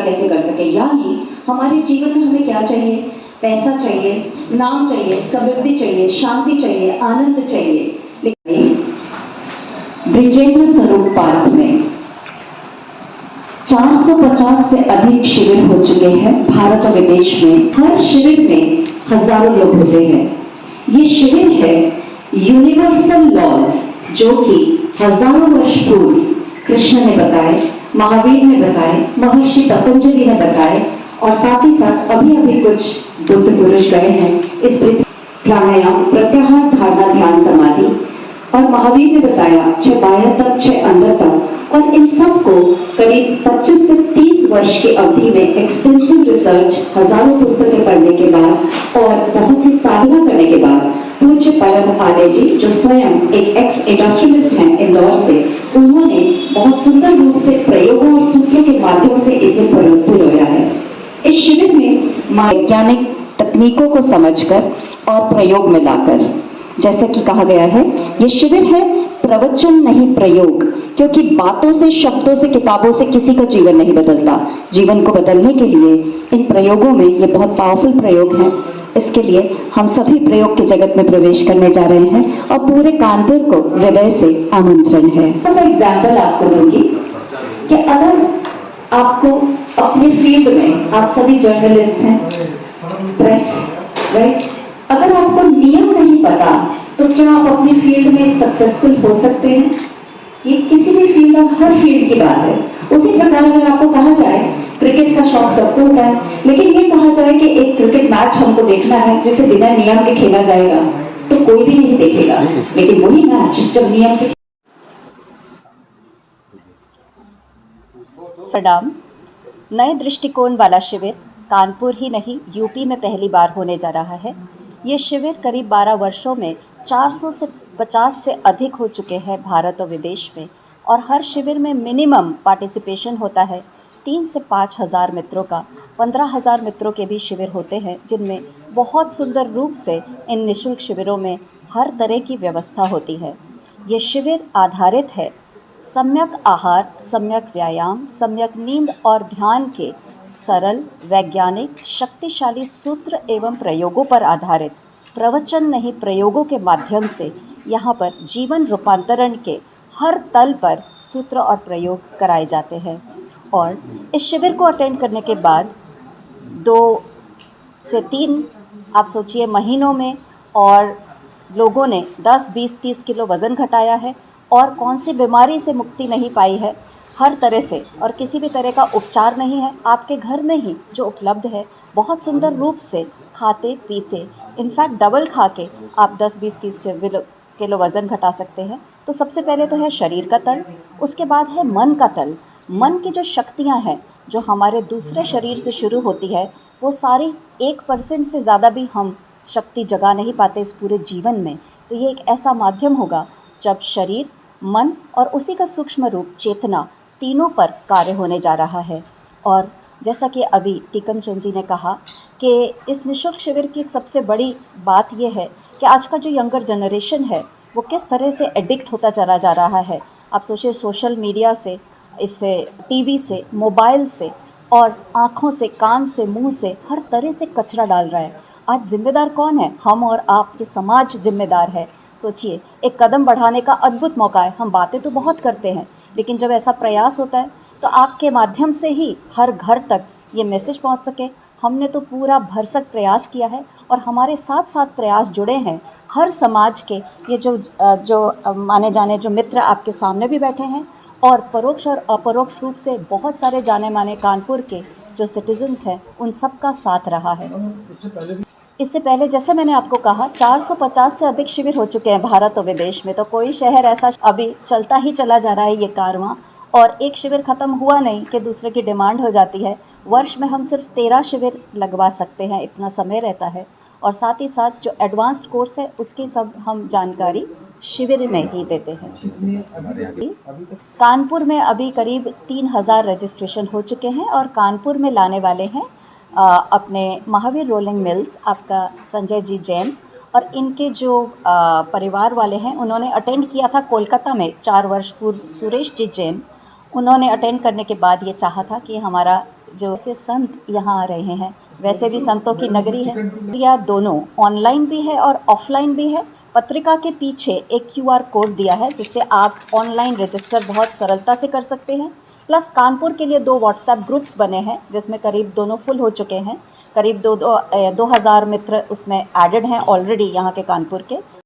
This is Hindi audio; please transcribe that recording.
कैसे कर सके। यानी हमारे जीवन में हमें क्या चाहिए? पैसा चाहिए, नाम चाहिए, समृद्धि चाहिए, शांति चाहिए, आनंद चाहिए। लेकिन बृजेंद्र स्वरूप पार्क में 450 से अधिक शिविर हो चुके हैं भारत और विदेश में। हर शिविर में हजारों लोग होते हैं। ये शिविर है यूनिवर्सल लॉज, जो कि हजारों वर्ष पूर्व कृष्ण ने बताए, महावीर ने बताए, महर्षि पतंजलि ने बताए, और साथ ही साथ अभी अभी कुछ बुद्ध पुरुष गए हैं इस प्राणायाम, प्रत्याहार, धारणा, ध्यान, समाधि, और महावीर ने बताया 6 बाह्य तक, 6 अंदर तक। और इन सब को करीब 25 से 30 वर्ष की अवधि में एक्सटेंसिव रिसर्च, हजारों पुस्तकें पढ़ने के बाद और बहुत सी साधना करने के बाद पूज्य परम आर्य जी, जो स्वयं एक एक्स इंडस्ट्रियलिस्ट हैं इंदौर से, उन्होंने बहुत सुंदर रूप से प्रयोगों और सूत्रों के माध्यम से इसे पिरोया है। इस शिविर में वैज्ञानिक तकनीकों को समझकर और प्रयोग में लाकर, जैसे कि कहा गया है, ये शिविर है प्रवचन नहीं प्रयोग, क्योंकि बातों से, शब्दों से, किताबों से किसी का जीवन नहीं बदलता। जीवन को बदलने के लिए इन प्रयोगों में, ये बहुत पावरफुल प्रयोग हैं, इसके लिए हम सभी प्रयोग के जगत में प्रवेश करने जा रहे हैं और पूरे कानपुर को हृदय से आमंत्रण है। तो एग्जाम्पल आपको दूंगी कि अगर आपको अपने फील्ड में, आप सभी जर्नलिस्ट हैं, प्रेस, राइट, अगर आपको नियम नहीं पता तो क्या आप अपनी फील्ड में सक्सेसफुल हो सकते हैं? ये किसी भी फील्ड में, हर फील्ड की बात है। उसी प्रकार अगर आपको कहा जाए क्रिकेट का शौक सबको होता है, लेकिन ये कहा जाए कि एक क्रिकेट मैच हमको देखना है जिसे बिना नियम के खेला जाएगा, तो कोई भी नहीं देखेगा। लेकिन वही मैच जब नियम के सडाम नए दृष्टिकोण वाला शिविर कानपुर ही नहीं, यूपी में पहली बार होने जा रहा है। ये शिविर करीब 12 वर्षों में 400 से 50 से अधिक हो चुके हैं भारत और विदेश में, और हर शिविर में मिनिमम पार्टिसिपेशन होता है 3 से 5 हज़ार मित्रों का। 15,000 मित्रों के भी शिविर होते हैं, जिनमें बहुत सुंदर रूप से इन निःशुल्क शिविरों में हर तरह की व्यवस्था होती है। ये शिविर आधारित है सम्यक आहार, सम्यक व्यायाम, सम्यक नींद और ध्यान के सरल, वैज्ञानिक, शक्तिशाली सूत्र एवं प्रयोगों पर आधारित। प्रवचन नहीं प्रयोगों के माध्यम से यहाँ पर जीवन रूपांतरण के हर तल पर सूत्र और प्रयोग कराए जाते हैं। और इस शिविर को अटेंड करने के बाद 2 से 3 आप सोचिए महीनों में, और लोगों ने 10, 20, 30 किलो वज़न घटाया है, और कौन सी बीमारी से मुक्ति नहीं पाई है, हर तरह से, और किसी भी तरह का उपचार नहीं है, आपके घर में ही जो उपलब्ध है, बहुत सुंदर रूप से खाते पीते, इनफैक्ट डबल खा के आप 10, 20, 30 किलो वज़न घटा सकते हैं। तो सबसे पहले तो है शरीर का तल, उसके बाद है मन का तल। मन की जो शक्तियाँ हैं, जो हमारे दूसरे शरीर से शुरू होती है, वो सारी 1% से ज़्यादा भी हम शक्ति जगा नहीं पाते इस पूरे जीवन में। तो ये एक ऐसा माध्यम होगा जब शरीर, मन और उसी का सूक्ष्म रूप चेतना, तीनों पर कार्य होने जा रहा है। और जैसा कि अभी टीकम चंद जी ने कहा कि इस निःशुल्क शिविर की एक सबसे बड़ी बात यह है कि आज का जो यंगर जनरेशन है, वो किस तरह से एडिक्ट होता चला जा रहा है। आप सोचिए, सोशल मीडिया से, इससे, टीवी से, मोबाइल से, और आँखों से, कान से, मुंह से, हर तरह से कचरा डाल रहा है। आज जिम्मेदार कौन है? हम और आप, ये समाज जिम्मेदार है। सोचिए, एक कदम बढ़ाने का अद्भुत मौका है। हम बातें तो बहुत करते हैं, लेकिन जब ऐसा प्रयास होता है तो आपके माध्यम से ही हर घर तक ये मैसेज पहुंच सके। हमने तो पूरा भरसक प्रयास किया है, और हमारे साथ साथ प्रयास जुड़े हैं हर समाज के, ये जो माने जाने जो मित्र आपके सामने भी बैठे हैं, और परोक्ष और अपरोक्ष रूप से बहुत सारे जाने माने कानपुर के जो सिटीजन्स हैं, उन सब का साथ रहा है। इससे पहले जैसे मैंने आपको कहा, 450 से अधिक शिविर हो चुके हैं भारत और विदेश में। तो कोई शहर ऐसा अभी चलता ही चला जा रहा है ये कारवां, और एक शिविर ख़त्म हुआ नहीं कि दूसरे की डिमांड हो जाती है। वर्ष में हम सिर्फ 13 शिविर लगवा सकते हैं, इतना समय रहता है। और साथ ही साथ जो एडवांस्ड कोर्स है, उसकी सब हम जानकारी शिविर में ही देते हैं। कानपुर में अभी करीब 3,000 रजिस्ट्रेशन हो चुके हैं, और कानपुर में लाने वाले हैं अपने महावीर रोलिंग मिल्स, आपका संजय जी जैन, और इनके जो परिवार वाले हैं, उन्होंने अटेंड किया था कोलकाता में 4 वर्ष पूर्व, सुरेश जी जैन। उन्होंने अटेंड करने के बाद ये चाहा था कि हमारा जो से संत यहाँ आ रहे हैं, वैसे भी संतों की नगरी है। यह दोनों ऑनलाइन भी है और ऑफलाइन भी है। पत्रिका के पीछे एक QR कोड दिया है जिससे आप ऑनलाइन रजिस्टर बहुत सरलता से कर सकते हैं। प्लस कानपुर के लिए 2 व्हाट्सएप ग्रुप्स बने हैं जिसमें करीब दोनों फुल हो चुके हैं। करीब 2000 मित्र उसमें एडेड हैं ऑलरेडी यहाँ के कानपुर के।